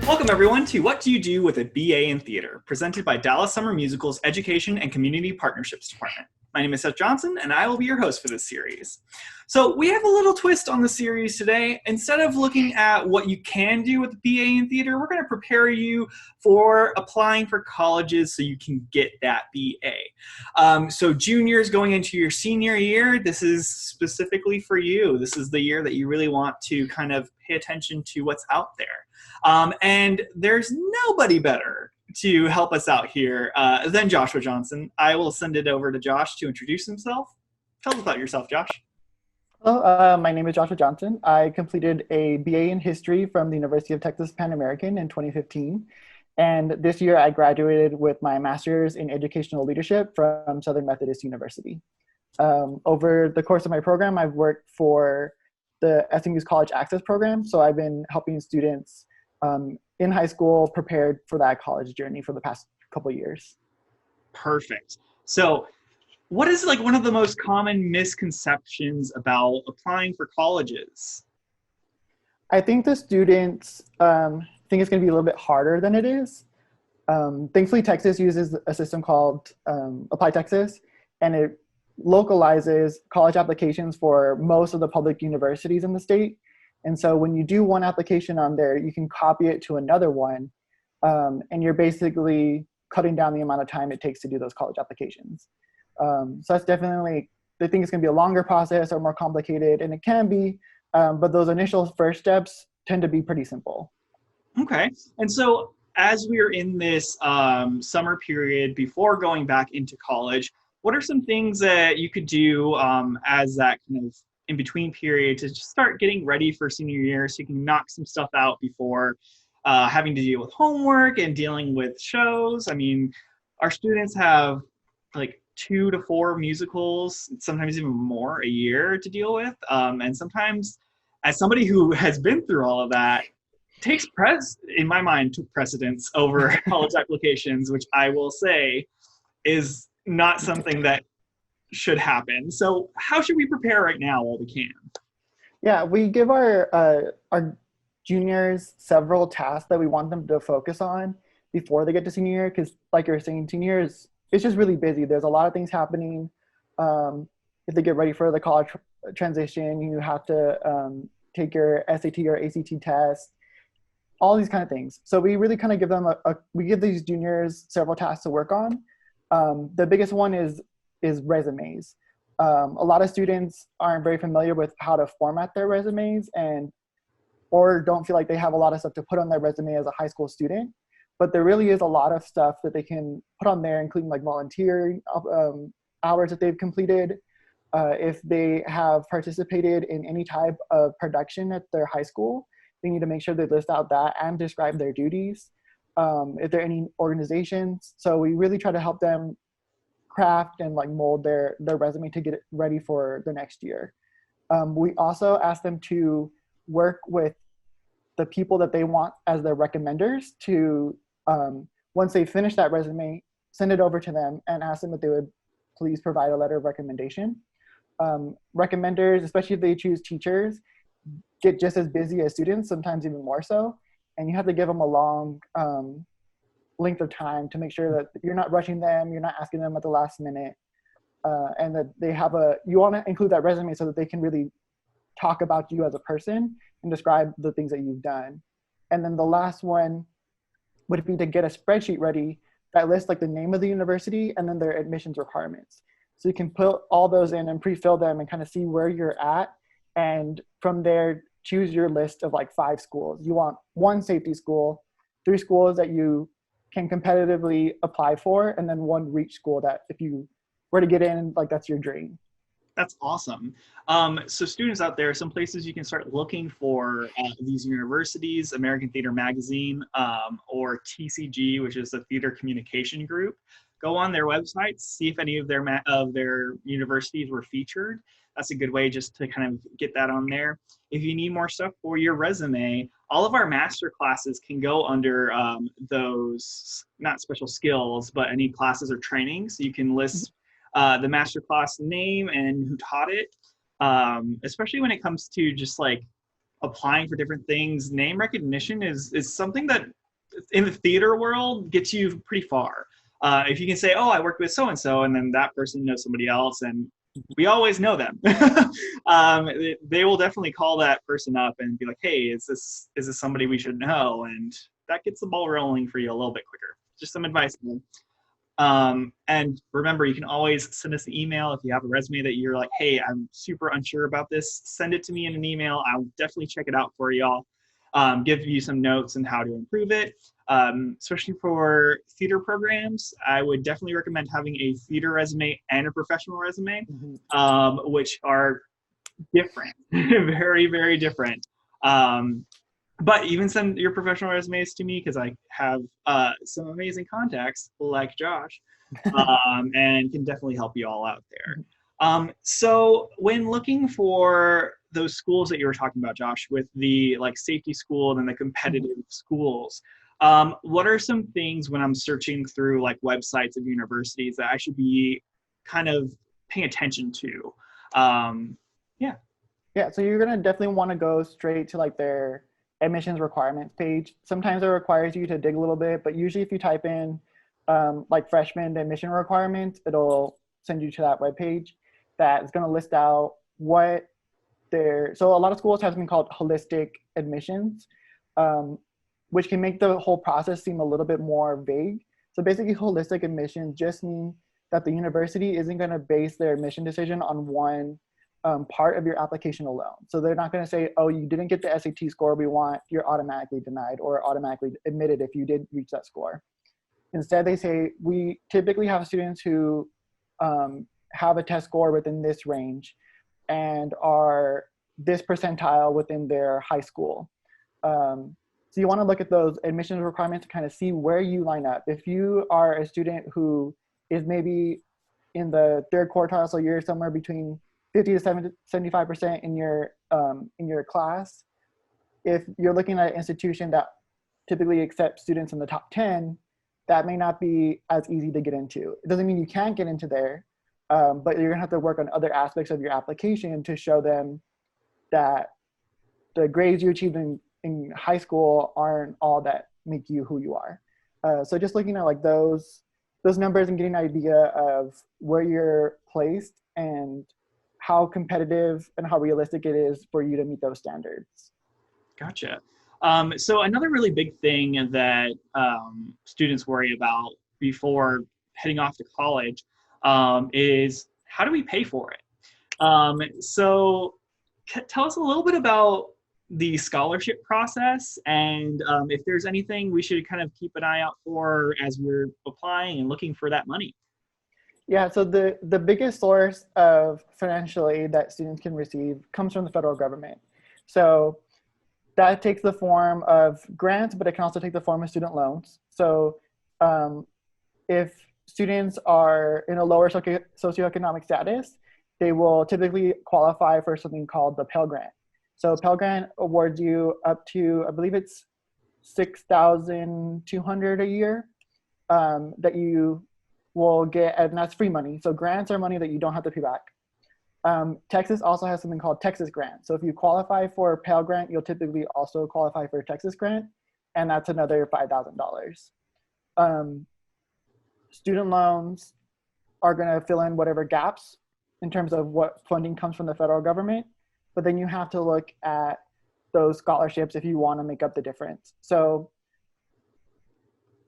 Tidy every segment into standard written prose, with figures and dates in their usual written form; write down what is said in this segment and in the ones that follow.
Welcome, everyone, to What Do You Do with a BA in Theater, presented by Dallas Summer Musical's Education and Community Partnerships Department. My name is Seth Johnson, and I will be your host for this series. So we have a little twist on the series today. Instead of looking at what you can do with a BA in Theater, we're going to prepare you for applying for colleges so you can get that BA. So juniors going into your senior year, this is specifically for you. This is the year that you really want to kind of pay attention to what's out there. And there's nobody better to help us out here than Joshua Johnson. I will send it over to Josh to introduce himself. Tell us about yourself, Josh. Hello, my name is Joshua Johnson. I completed a BA in History from the University of Texas Pan American in 2015. And this year I graduated with my Master's in Educational Leadership from Southern Methodist University. Over the course of my program, I've worked for the SMU's College Access Program. So I've been helping students in high school prepared for that college journey for the past couple of years. Perfect. So what is like one of the most common misconceptions about applying for colleges? I think the students think it's going to be a little bit harder than it is. Thankfully, Texas uses a system called Apply Texas, and it localizes college applications for most of the public universities in the state. And so when you do one application on there, you can copy it to another one, and you're basically cutting down the amount of time it takes to do those college applications. So that's definitely, they think it's going to be a longer process or more complicated, and it can be, but those initial first steps tend to be pretty simple. Okay. And so as we're in this summer period before going back into college, what are some things that you could do as that kind of in-between period to just start getting ready for senior year so you can knock some stuff out before having to deal with homework and dealing with shows? I mean, our students have like 2 to 4 musicals, sometimes even more a year to deal with. And sometimes, as somebody who has been through all of that, in my mind, took precedence over college applications, which I will say is not something that should happen. So how should we prepare right now while we can? Yeah, we give our juniors several tasks that we want them to focus on before they get to senior year, because like you're saying, senior year it's just really busy. There's a lot of things happening. If they get ready for the college transition, you have to take your SAT or ACT test, all these kind of things. So we really kind of give them we give these juniors several tasks to work on. The biggest one is resumes. A lot of students aren't very familiar with how to format their resumes or don't feel like they have a lot of stuff to put on their resume as a high school student. But there really is a lot of stuff that they can put on there, including like volunteer hours that they've completed. If they have participated in any type of production at their high school, they need to make sure they list out that and describe their duties. If there are any organizations. So we really try to help them craft and like mold their resume to get it ready for the next year. We also ask them to work with the people that they want as their recommenders to, once they finish that resume, send it over to them and ask them if they would please provide a letter of recommendation. Recommenders, especially if they choose teachers, get just as busy as students, sometimes even more so. And you have to give them a long length of time to make sure that you're not rushing them, you're not asking them at the last minute, and that they have you want to include that resume so that they can really talk about you as a person and describe the things that you've done. And then the last one would be to get a spreadsheet ready that lists like the name of the university and then their admissions requirements. So you can put all those in and pre-fill them and kind of see where you're at. And from there, choose your list of like 5 schools. You want 1 safety school, 3 schools that you can competitively apply for, and then 1 reach school that if you were to get in, like that's your dream. That's awesome. So students out there, some places you can start looking for these universities: American Theater Magazine, or TCG, which is the Theater Communication Group. Go on their websites, see if any of their universities were featured. That's a good way just to kind of get that on there. If you need more stuff for your resume, all of our master classes can go under those, not special skills, but any classes or trainings. So you can list the master class name and who taught it, especially when it comes to just like applying for different things. Name recognition is something that in the theater world gets you pretty far. If you can say, oh, I worked with so and so, and then that person knows somebody else, and we always know them. They will definitely call that person up and be like, hey, is this somebody we should know? And that gets the ball rolling for you a little bit quicker. Just some advice. And remember, you can always send us an email if you have a resume that you're like, hey, I'm super unsure about this. Send it to me in an email. I'll definitely check it out for y'all. Give you some notes on how to improve it. Especially for theater programs, I would definitely recommend having a theater resume and a professional resume, which are different, very, very different. But even send your professional resumes to me because I have some amazing contacts like Josh, and can definitely help you all out there. So when looking for those schools that you were talking about, Josh, with the like safety school and the competitive schools, what are some things when I'm searching through like websites of universities that I should be kind of paying attention to? Yeah, so you're gonna definitely want to go straight to like their admissions requirements page. Sometimes it requires you to dig a little bit, but usually if you type in like freshman admission requirements, it'll send you to that webpage that's going to list out what so a lot of schools have something called holistic admissions, which can make the whole process seem a little bit more vague. So basically holistic admissions just mean that the university isn't going to base their admission decision on one part of your application alone. So they're not going to say, oh, you didn't get the SAT score we want, you're automatically denied or automatically admitted if you did reach that score. Instead, they say, we typically have students who have a test score within this range and are this percentile within their high school. So you want to look at those admissions requirements to kind of see where you line up. If you are a student who is maybe in the third quartile, so you're somewhere between 50 to 75% in your class. If you're looking at an institution that typically accepts students in the top 10, that may not be as easy to get into. It doesn't mean you can't get into there, but you're gonna have to work on other aspects of your application to show them that the grades you achieved in high school aren't all that make you who you are. So just looking at like those numbers and getting an idea of where you're placed and how competitive and how realistic it is for you to meet those standards. Gotcha. So another really big thing that students worry about before heading off to college is how do we pay for it? So tell us a little bit about the scholarship process and if there's anything we should kind of keep an eye out for as we're applying and looking for that money. Yeah, so the biggest source of financial aid that students can receive comes from the federal government. So that takes the form of grants, but it can also take the form of student loans. So if students are in a lower socioeconomic status, they will typically qualify for something called the Pell Grant. So Pell Grant awards you up to, I believe it's $6,200 a year that you will get, and that's free money. So grants are money that you don't have to pay back. Texas also has something called Texas Grant. So if you qualify for a Pell Grant, you'll typically also qualify for a Texas Grant, and that's another $5,000. Student loans are going to fill in whatever gaps in terms of what funding comes from the federal government, but then you have to look at those scholarships if you want to make up the difference. So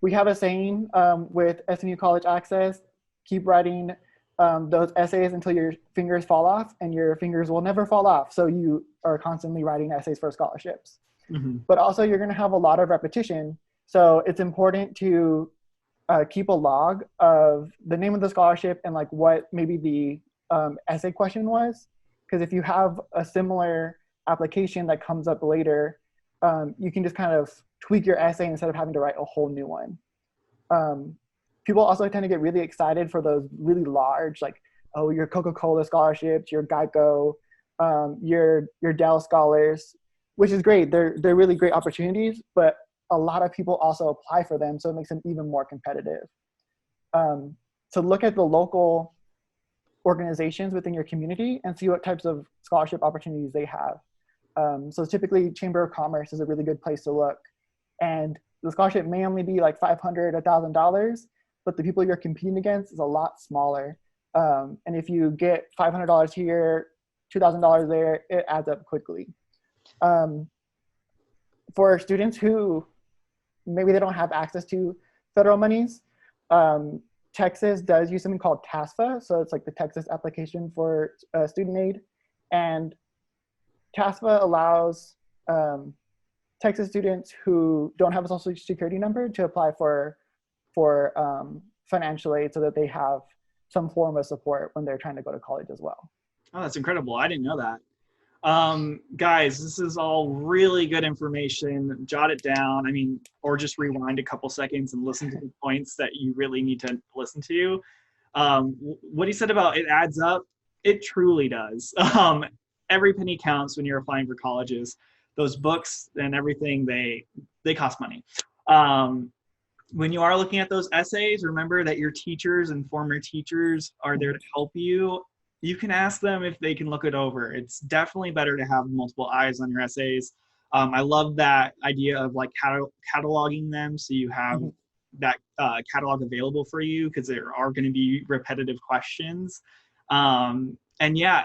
we have a saying with SMU College Access, keep writing those essays until your fingers fall off, and your fingers will never fall off. So you are constantly writing essays for scholarships. Mm-hmm. But also you're going to have a lot of repetition. So it's important to keep a log of the name of the scholarship and like what maybe the essay question was. Because if you have a similar application that comes up later, you can just kind of tweak your essay instead of having to write a whole new one. People also tend to get really excited for those really large, like, oh, your Coca-Cola scholarships, your Geico, your Dell scholars, which is great. They're really great opportunities, but a lot of people also apply for them, so it makes them even more competitive. So look at the local organizations within your community and see what types of scholarship opportunities they have. So typically Chamber of Commerce is a really good place to look. And the scholarship may only be like $500, $1,000, but the people you're competing against is a lot smaller. And if you get $500 here, $2,000 there, it adds up quickly. For students who maybe they don't have access to federal monies, Texas does use something called TASFA. So it's like the Texas application for student aid. And TASFA allows Texas students who don't have a social security number to apply for financial aid so that they have some form of support when they're trying to go to college as well. Oh, that's incredible. I didn't know that. Guys, this is all really good information. Jot it down. I mean, or just rewind a couple seconds and listen to the points that you really need to listen to. What he said about it adds up, it truly does. Every penny counts when you're applying for colleges. Those books and everything, they cost money. When you are looking at those essays, remember that your teachers and former teachers are there to help you. You can ask them if they can look it over. It's definitely better to have multiple eyes on your essays. I love that idea of like cataloging them so you have that catalog available for you, because there are going to be repetitive questions. And yeah,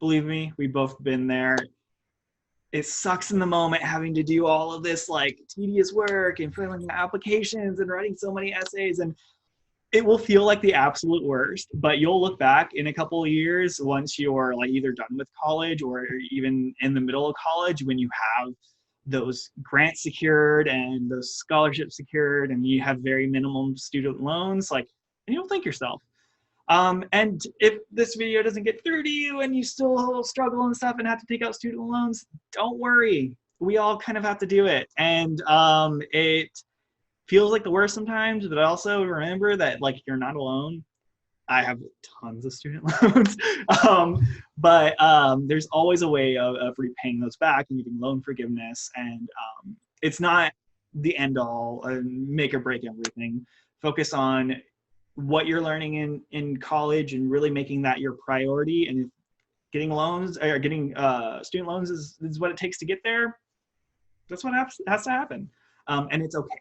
believe me, we've both been there. It sucks in the moment having to do all of this like tedious work and filling out applications and writing so many essays, and it will feel like the absolute worst, but you'll look back in a couple of years once you're like either done with college or even in the middle of college, when you have those grants secured and those scholarships secured and you have very minimum student loans, like, and you'll thank yourself. And if this video doesn't get through to you and you still struggle and stuff and have to take out student loans, don't worry. We all kind of have to do it. And it feels like the worst sometimes, but also remember that like you're not alone. I have tons of student loans, but there's always a way of repaying those back and getting loan forgiveness. And it's not the end all and make or break everything. Focus on what you're learning in college and really making that your priority. And if getting loans or getting student loans is what it takes to get there, that's what has to happen. And it's okay.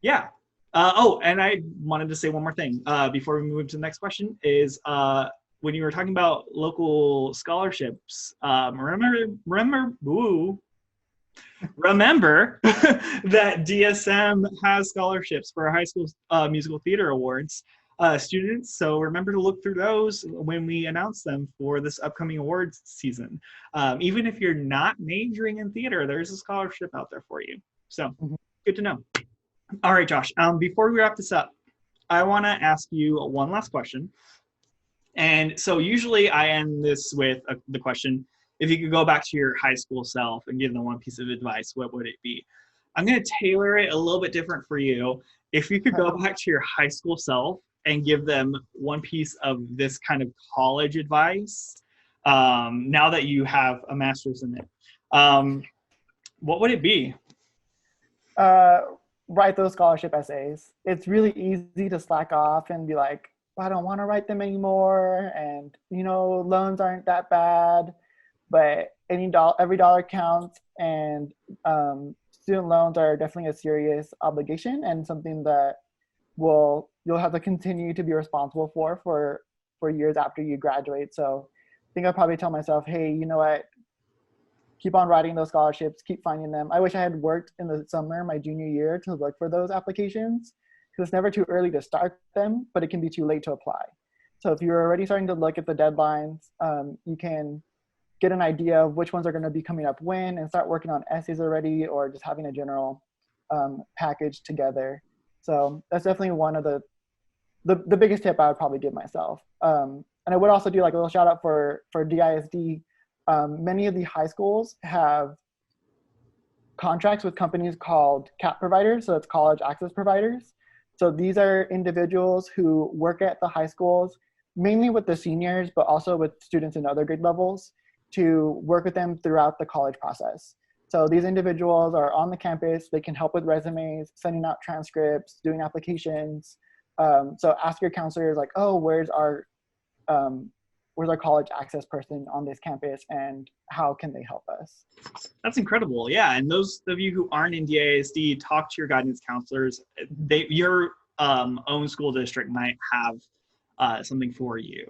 Yeah. Oh, and I wanted to say one more thing before we move to the next question is when you were talking about local scholarships, remember that DSM has scholarships for high school musical theater awards students. So remember to look through those when we announce them for this upcoming awards season. Even if you're not majoring in theater, there's a scholarship out there for you. So good to know. All right, Josh, before we wrap this up, I want to ask you one last question. And so usually I end this with the question, if you could go back to your high school self and give them one piece of advice, what would it be? I'm going to tailor it a little bit different for you. If you could go back to your high school self and give them one piece of this kind of college advice, now that you have a master's in it, what would it be? Write those scholarship essays. It's really easy to slack off and be like, I don't want to write them anymore. And, loans aren't that bad, but every dollar counts. And student loans are definitely a serious obligation and something that you'll have to continue to be responsible for years after you graduate. So I think I'll probably tell myself, hey, you know what? Keep on writing those scholarships, keep finding them. I wish I had worked in the summer, my junior year, to look for those applications, because it's never too early to start them, but it can be too late to apply. So if you're already starting to look at the deadlines, you can get an idea of which ones are going to be coming up when and start working on essays already, or just having a general package together. So that's definitely one of the biggest tip I would probably give myself. And I would also do like a little shout out for DISD. Many of the high schools have contracts with companies called CAP providers, so it's college access providers. So these are individuals who work at the high schools, mainly with the seniors, but also with students in other grade levels, to work with them throughout the college process. So these individuals are on the campus, they can help with resumes, sending out transcripts, doing applications. So ask your counselors like, oh, where's our where's our college access person on this campus, and how can they help us? That's incredible. Yeah, and those of you who aren't in DASD, talk to your guidance counselors. Your own school district might have something for you.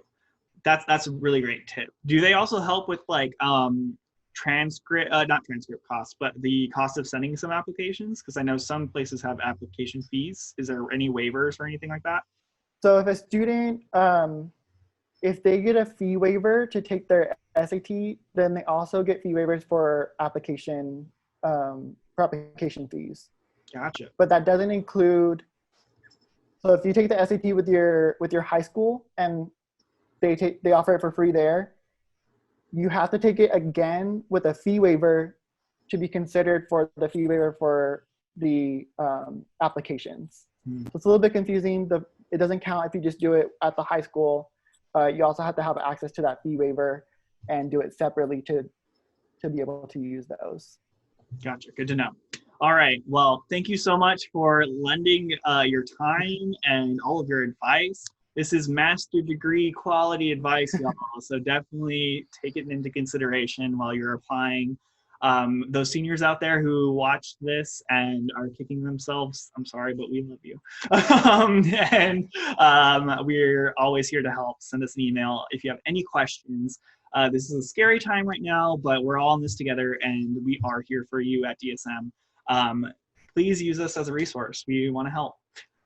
That's a really great tip. Do they also help with like transcript, not transcript costs, but the cost of sending some applications? Because I know some places have application fees. Is there any waivers or anything like that? So if a student, if they get a fee waiver to take their SAT, then they also get fee waivers for application fees. Gotcha. But that doesn't include. So if you take the SAT with your high school and they offer it for free there, you have to take it again with a fee waiver to be considered for the fee waiver for the applications. So it's a little bit confusing. It doesn't count if you just do it at the high school. You also have to have access to that fee waiver and do it separately to be able to use those. Gotcha. Good to know. All right. Well, thank you so much for lending your time and all of your advice. This is master degree quality advice, y'all. So definitely take it into consideration while you're applying. Those seniors out there who watch this and are kicking themselves, I'm sorry, but we love you. We're always here to help. Send us an email if you have any questions. This is a scary time right now, but we're all in this together, and we are here for you at DSM. Please use us as a resource. We want to help.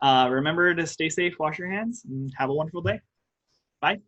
Remember to stay safe, wash your hands, and have a wonderful day. Bye.